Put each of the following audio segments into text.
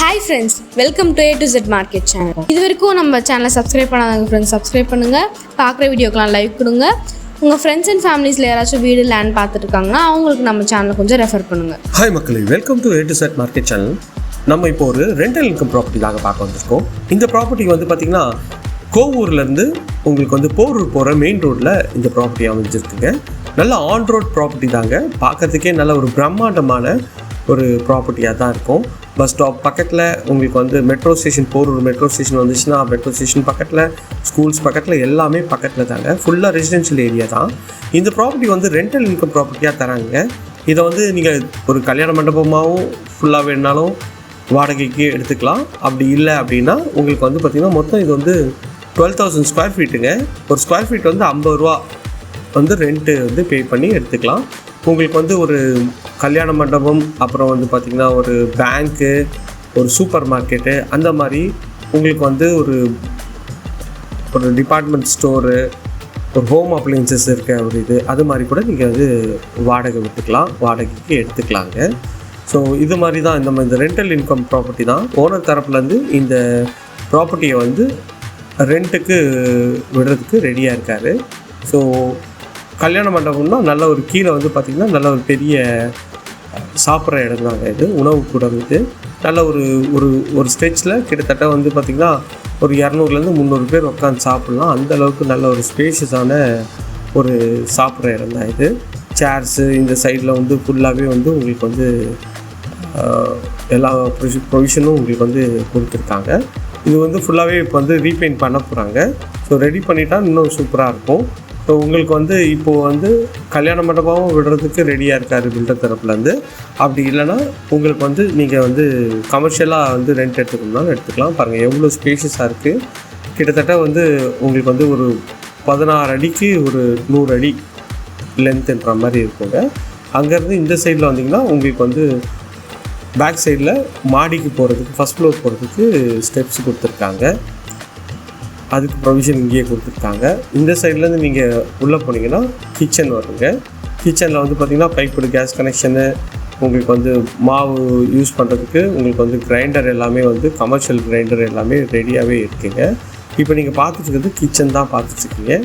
Hi friends, welcome to A to Z market channel. இது வரைக்கும் நம்ம சேனலை சப்ஸ்கிரைப் பண்ணாதவங்க ஃப்ரெண்ட்ஸ் சப்ஸ்கிரைப் பண்ணுங்கள். பார்க்குற வீடியோக்கெலாம் லைக் கொடுங்க. உங்கள் ஃப்ரெண்ட்ஸ் அண்ட் ஃபேமிலிஸில் யாராச்சும் வீடு லேண்ட் பார்த்துட்டு இருக்காங்கன்னா அவங்களுக்கு நம்ம சேனலை கொஞ்சம் ரெஃபர் பண்ணுங்கள். ஹாய் மக்களே, welcome to A to Z market channel. நம்ம இப்போ ஒரு ரெண்டல் இன்கம் ப்ராப்பர்ட்டி தாங்க பார்க்க வந்திருக்கோம். இந்த ப்ராப்பர்ட்டி வந்து பார்த்திங்கன்னா கோவூர்லேருந்து உங்களுக்கு வந்து போரூர் போகிற மெயின் ரோட்டில் இந்த ப்ராப்பர்ட்டி அமைஞ்சிருக்குங்க. நல்ல ஆன் ரோட் ப்ராப்பர்ட்டி தாங்க. பார்க்கறதுக்கே நல்ல ஒரு பிரம்மாண்டமான ஒரு ப்ராப்பர்ட்டியாக தான் இருக்கும். பஸ் ஸ்டாப் பக்கத்தில் உங்களுக்கு வந்து metro station, Porur metro station வந்துச்சுன்னா மெட்ரோ ஸ்டேஷன் பக்கத்தில், ஸ்கூல்ஸ் பக்கத்தில், எல்லாமே பக்கத்தில் தாங்க. ஃபுல்லாக ரெசிடென்ஷியல் ஏரியா தான். இந்த ப்ராப்பர்ட்டி வந்து ரெண்டல் இன்கம் ப்ராப்பர்ட்டியாக தராங்க. இதை வந்து நீங்கள் ஒரு கல்யாண மண்டபமாகவும் ஃபுல்லாக வேணுனாலும் வாடகைக்கு எடுத்துக்கலாம். அப்படி இல்லை அப்படின்னா உங்களுக்கு வந்து பார்த்திங்கன்னா மொத்தம் இது வந்து 12,000 ஸ்கொயர் ஃபீட்டுங்க. ஒரு ஸ்கொயர் ஃபீட் வந்து 50 ரூபா வந்து ரெண்ட்டு வந்து பே பண்ணி எடுத்துக்கலாம். உங்களுக்கு வந்து ஒரு கல்யாண மண்டபம், அப்புறம் வந்து பார்த்திங்கன்னா ஒரு பேங்க்கு, ஒரு சூப்பர் மார்க்கெட்டு, அந்த மாதிரி உங்களுக்கு வந்து ஒரு டிபார்ட்மெண்ட் ஸ்டோரு, ஒரு ஹோம் அப்ளையன்சஸ் இருக்க ஒரு இது, அது மாதிரி கூட நீங்கள் வந்து வாடகை விட்டுக்கலாம், வாடகைக்கு எடுத்துக்கலாங்க. ஸோ இது மாதிரி தான் இந்த ரெண்டல் இன்கம் ப்ராப்பர்ட்டி தான். ஓனர் தரப்புலேருந்து இந்த ப்ராப்பர்ட்டியை வந்து ரெண்ட்டுக்கு விடுறதுக்கு ரெடியாக இருக்கார். ஸோ கல்யாண மண்டபம்னா நல்ல ஒரு கீழே வந்து பார்த்திங்கன்னா நல்ல ஒரு பெரிய சாப்பிட்ற இடம் தாங்க. இது உணவு கூடம். இது நல்ல ஒரு ஸ்டெச்சில் கிட்டத்தட்ட வந்து பார்த்திங்கன்னா ஒரு 200-300 பேர் உட்காந்து சாப்பிட்லாம். அந்தளவுக்கு நல்ல ஒரு ஸ்பேஷியஸான ஒரு சாப்பிட்ற இடம் தான் இது. சேர்ஸு இந்த சைடில் வந்து ஃபுல்லாகவே வந்து உங்களுக்கு வந்து எல்லா ப்ரொவிஷனும் உங்களுக்கு வந்து கொடுத்துருக்காங்க. இது வந்து ஃபுல்லாகவே இப்போ வந்து ரீபெயிண்ட் பண்ண போகிறாங்க. ஸோ ரெடி பண்ணிட்டா இன்னும் சூப்பராக இருக்கும். ஸோ உங்களுக்கு வந்து இப்போது வந்து கல்யாண மண்டபமும் விடுறதுக்கு ரெடியாக இருக்கார் பில்டர் தரப்புலேருந்து. அப்படி இல்லைன்னா உங்களுக்கு வந்து நீங்கள் வந்து கமர்ஷியலாக வந்து ரெண்ட் எடுத்துக்கணும்னாலும் எடுத்துக்கலாம். பாருங்கள் எவ்வளோ ஸ்பேஷியஸாக இருக்குது. கிட்டத்தட்ட வந்து உங்களுக்கு வந்து ஒரு 16 அடிக்கு ஒரு 100 அடி லென்த்துன்ற மாதிரி இருக்குங்க. அங்கேருந்து இந்த சைடில் வந்திங்கன்னா உங்களுக்கு வந்து பேக் சைடில் மாடிக்கு போகிறதுக்கு, ஃபஸ்ட் ஃப்ளோர் போகிறதுக்கு ஸ்டெப்ஸ் கொடுத்துருக்காங்க. அதுக்கு ப்ரொவிஷன் இங்கேயே கொடுத்துருக்காங்க. இந்த சைட்லேருந்து நீங்கள் உள்ளே போனீங்கன்னா கிச்சன் வருங்க. கிச்சனில் வந்து பார்த்திங்கன்னா பைப்பு, கேஸ் கனெக்ஷனு, உங்களுக்கு வந்து மாவு யூஸ் பண்ணுறதுக்கு உங்களுக்கு வந்து கிரைண்டர் எல்லாமே வந்து கமர்ஷியல் கிரைண்டர் எல்லாமே ரெடியாகவே இருக்குங்க. இப்போ நீங்கள் பார்த்துட்டுருக்கிறது கிச்சன் தான் பார்த்துட்ருக்கீங்க.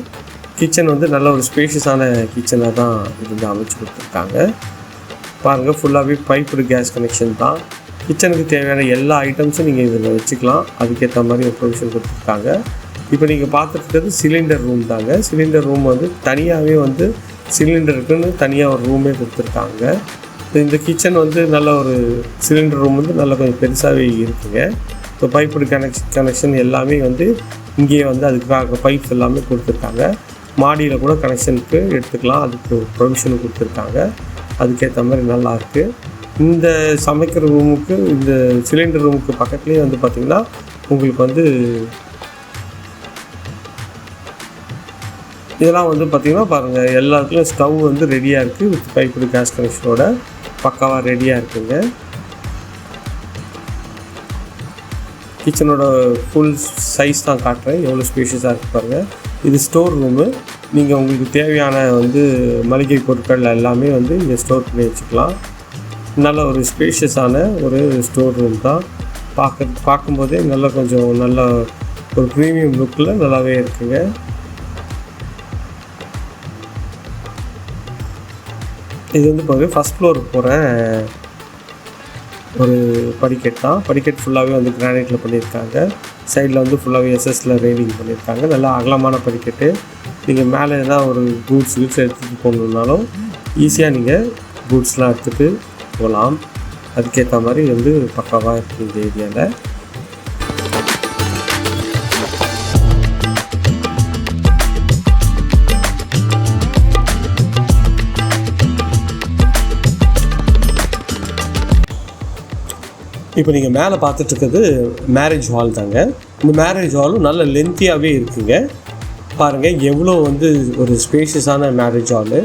கிச்சன் வந்து நல்ல ஒரு ஸ்பேஷியஸான கிச்சனாக தான் இருந்து அமைச்சு கொடுத்துருக்காங்க. பாருங்கள் ஃபுல்லாகவே பைப்பு, கேஸ் கனெக்ஷன் தான். கிச்சனுக்கு தேவையான எல்லா ஐட்டம்ஸும் நீங்கள் இதில் வச்சுக்கலாம். அதுக்கேற்ற மாதிரி ஒரு ப்ரொவிஷன் கொடுத்துருக்காங்க. இப்போ நீங்கள் பார்த்துட்டு சிலிண்டர் ரூம் தாங்க. சிலிண்டர் ரூம் வந்து தனியாகவே வந்து சிலிண்டருக்குன்னு தனியாக ஒரு ரூமே கொடுத்துருக்காங்க. இந்த கிச்சன் வந்து நல்ல ஒரு சிலிண்டர் ரூம் வந்து நல்லா கொஞ்சம் பெருசாகவே இருக்குங்க. ஸோ பைப்பு கனெக்ஷன் எல்லாமே வந்து இங்கேயே வந்து அதுக்காக பைப்ஸ் எல்லாமே கொடுத்துருக்காங்க. மாடியில் கூட கனெக்ஷனுக்கு எடுத்துக்கலாம், அதுக்கு ப்ரொவிஷனும் கொடுத்துருக்காங்க. அதுக்கேற்ற மாதிரி நல்லாயிருக்கு. இந்த சமைக்கிற ரூமுக்கு, இந்த சிலிண்டர் ரூமுக்கு பக்கத்துலேயே வந்து பார்த்திங்கன்னா உங்களுக்கு வந்து இதெல்லாம் வந்து பார்த்திங்கன்னா பாருங்கள் எல்லாத்துலேயும் ஸ்டவ் வந்து ரெடியாக இருக்குது. வித் பைப்பு, கேஸ் கனெக்ஷனோட பக்காவாக ரெடியாக இருக்குங்க. கிச்சனோட ஃபுல் சைஸ் தான் காட்டுறேன், எவ்வளோ ஸ்பேஷியஸாக இருக்குது பாருங்கள். இது ஸ்டோர் ரூமு. நீங்கள் உங்களுக்கு தேவையான வந்து மளிகை பொருட்கள் எல்லாமே வந்து இங்கே ஸ்டோர் பண்ணி வச்சுக்கலாம். நல்ல ஒரு ஸ்பேஷியஸான ஒரு ஸ்டோர் ரூம் தான். பார்க்கும்போதே நல்லா கொஞ்சம் நல்ல ஒரு ப்ரீமியம் லுக்கில் நல்லாவே இருக்குங்க. இது வந்து பாருங்கள் ஃபஸ்ட் ஃப்ளோர் போகிற ஒரு படிக்கட் தான். படிக்கட் ஃபுல்லாகவே வந்து கிரானைட்டில் பண்ணியிருக்காங்க. சைடில் வந்து ஃபுல்லாகவே எஸ்எஸ்ல ரெயிலிங் பண்ணியிருக்காங்க. நல்லா அகலமான படிக்கட்டு. நீங்கள் மேலே ஏதாவது ஒரு கூட்ஸ் எடுத்துகிட்டு போகணுன்னாலும் ஈஸியாக நீங்கள் கூட்ஸ்லாம் எடுத்துகிட்டு போகலாம். அதுக்கேற்ற மாதிரி வந்து பக்காவாக இருக்குது இந்த ஏரியாவில். இப்போ நீங்கள் மேலே பார்த்துட்ருக்கிறது மேரேஜ் ஹால் தாங்க. இந்த மேரேஜ் ஹாலும் நல்ல லென்த்தியாகவே இருக்குங்க. பாருங்கள் எவ்வளோ வந்து ஒரு ஸ்பேஷியஸான மேரேஜ் ஹாலு.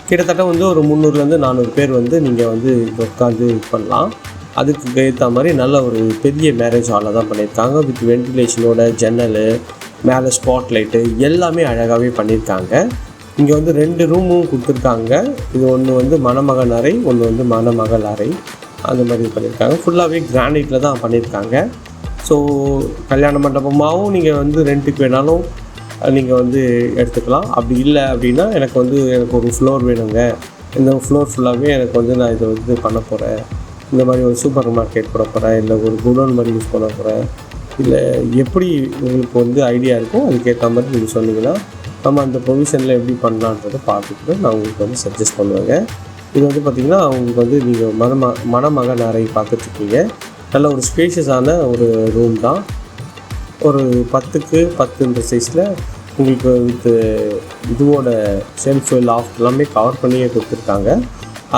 கிட்டத்தட்ட வந்து ஒரு 300-400 பேர் வந்து நீங்கள் வந்து உட்காந்து பண்ணலாம். அதுக்கு ஏற்ற மாதிரி நல்ல ஒரு பெரிய மேரேஜ் ஹாலை தான் பண்ணியிருக்காங்க. வித் வென்டிலேஷனோட, ஜன்னல், மேலே ஸ்பாட் லைட்டு எல்லாமே அழகாகவே பண்ணியிருக்காங்க. இங்கே வந்து 2 ரூமும் கொடுத்துருக்காங்க. இது ஒன்று வந்து மணமகன் அறை, ஒன்று வந்து மணமகள் அறை. அந்த மாதிரி பண்ணியிருக்காங்க. ஃபுல்லாகவே கிரானைட்டில் தான் பண்ணியிருக்காங்க. ஸோ கல்யாண மண்டபமாகவும் நீங்கள் வந்து ரெண்ட்டுக்கு வேணாலும் நீங்கள் வந்து எடுத்துக்கலாம். அப்படி இல்லை அப்படின்னா எனக்கு ஒரு ஃப்ளோர் வேணுங்க, இந்த ஃப்ளோர் ஃபுல்லாகவே எனக்கு வந்து நான் இதை வந்து பண்ண போகிறேன், இந்த மாதிரி ஒரு சூப்பர் மார்க்கெட் போட போகிறேன், இல்லை ஒரு குடோன் மாதிரி யூஸ் பண்ண போகிறேன், இல்லை எப்படி உங்களுக்கு வந்து ஐடியா இருக்கும் அதுக்கேற்ற மாதிரி நீங்கள் சொன்னீங்கன்னா நம்ம அந்த ப்ரொவிஷனில் எப்படி பண்ணலான்றதை பார்த்துட்டு நான் உங்களுக்கு வந்து சஜஸ்ட் பண்ணுவேங்க. இது வந்து பார்த்திங்கன்னா உங்களுக்கு வந்து நீங்கள் மணமகன் அறை பார்த்துட்ருக்கீங்க. நல்ல ஒரு ஸ்பேஷியஸான ஒரு ரூம் தான். ஒரு 10க்கு 10 சைஸில் உங்களுக்கு வித் இதுவோட ஷெல்ஃபு லாஃப்ட் எல்லாமே கவர் பண்ணியே கொடுத்துருக்காங்க.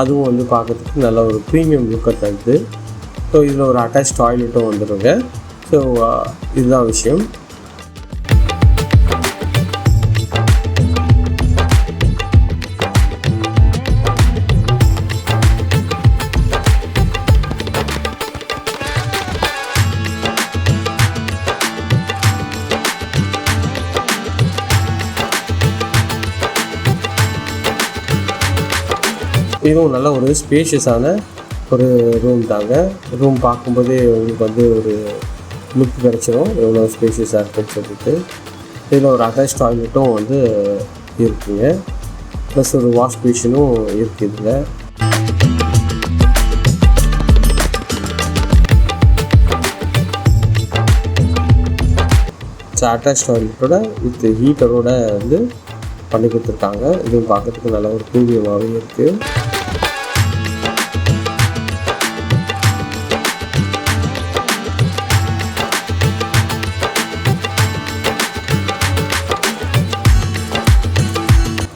அதுவும் வந்து பார்க்குறதுக்கு நல்ல ஒரு ப்ரீமியம் லுக்கை தருது. ஸோ இதில் ஒரு அட்டாச் டாய்லெட்டும் வந்துடுங்க. ஸோ இதுதான் விஷயம். இதுவும் நல்ல ஒரு ஸ்பேஷியஸான ஒரு ரூம் தாங்க. ரூம் பார்க்கும்போதே உங்களுக்கு வந்து ஒரு லுக் கிடச்சிடும் எவ்வளோ ஸ்பேஷியஸாக இருக்குன்னு சொல்லிட்டு. இதில் ஒரு அட்டாச் டாய்லெட்டும் வந்து இருக்குங்க, ப்ளஸ் ஒரு வாஷ் பேஷனும் இருக்குது இதில். அட்டாச் டாய்லெட்டோட வித் ஹீட்டரோட வந்து பண்ணி கொடுத்துருக்காங்க. இதுவும் பார்க்கறதுக்கு நல்ல ஒரு ப்ரீமியமாகவே இருக்குது.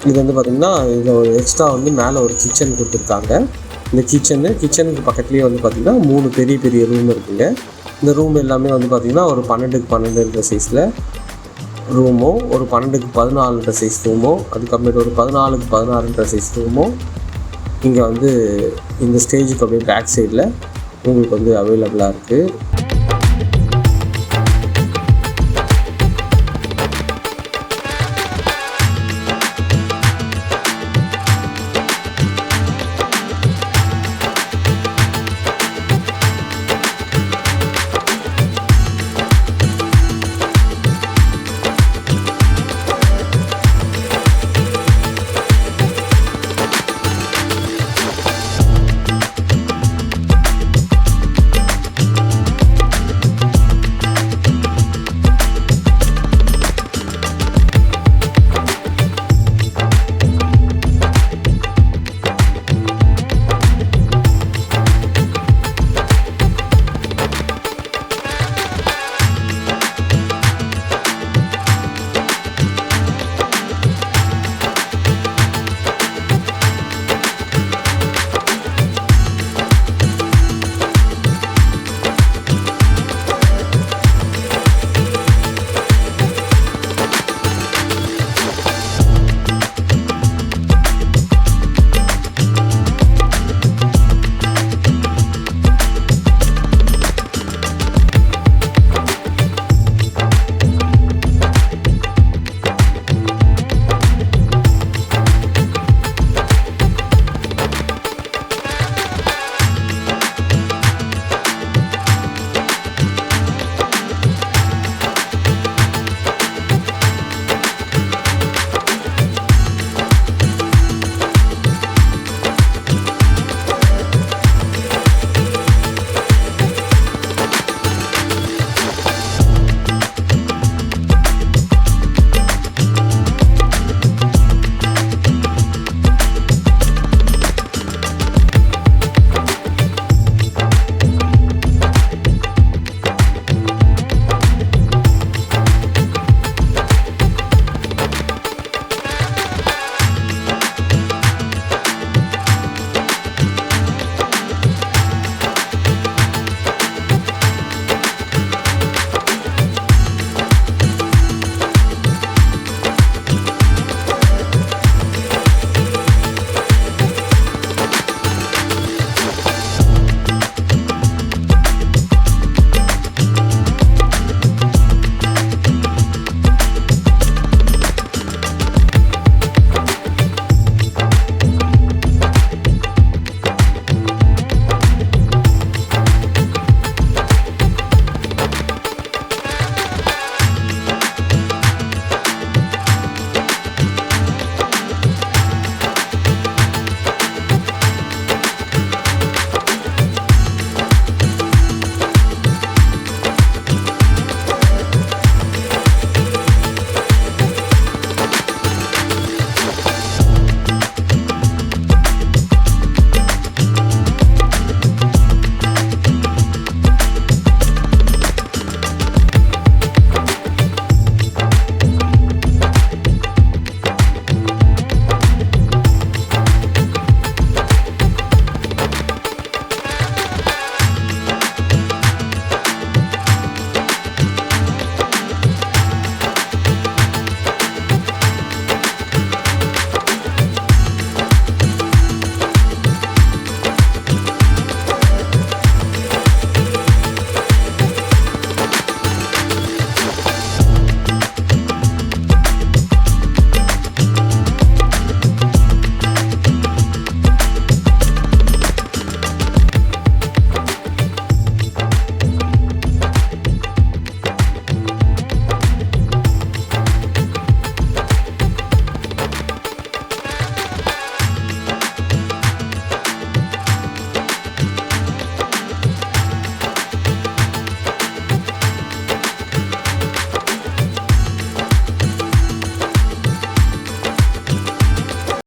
இது வந்து பார்த்திங்கன்னா இதில் ஒரு எக்ஸ்ட்ரா வந்து மேலே ஒரு கிச்சன் கொடுத்துருக்காங்க. இந்த கிச்சனுக்கு பக்கத்துலேயே வந்து பார்த்திங்கன்னா 3 பெரிய பெரிய ரூம் இருக்குங்க. இந்த ரூம் எல்லாமே வந்து பார்த்திங்கன்னா ஒரு 12க்கு 12 சைஸில் ரூமோ, ஒரு 12க்கு 14 சைஸ் ரூமோ, அதுக்கப்புறமேட்டு ஒரு 14க்கு 16 சைஸ் ரூமோ இங்கே வந்து இந்த ஸ்டேஜுக்கு அப்படியே பேக் சைடில் உங்களுக்கு வந்து அவைலபிளாக இருக்குது.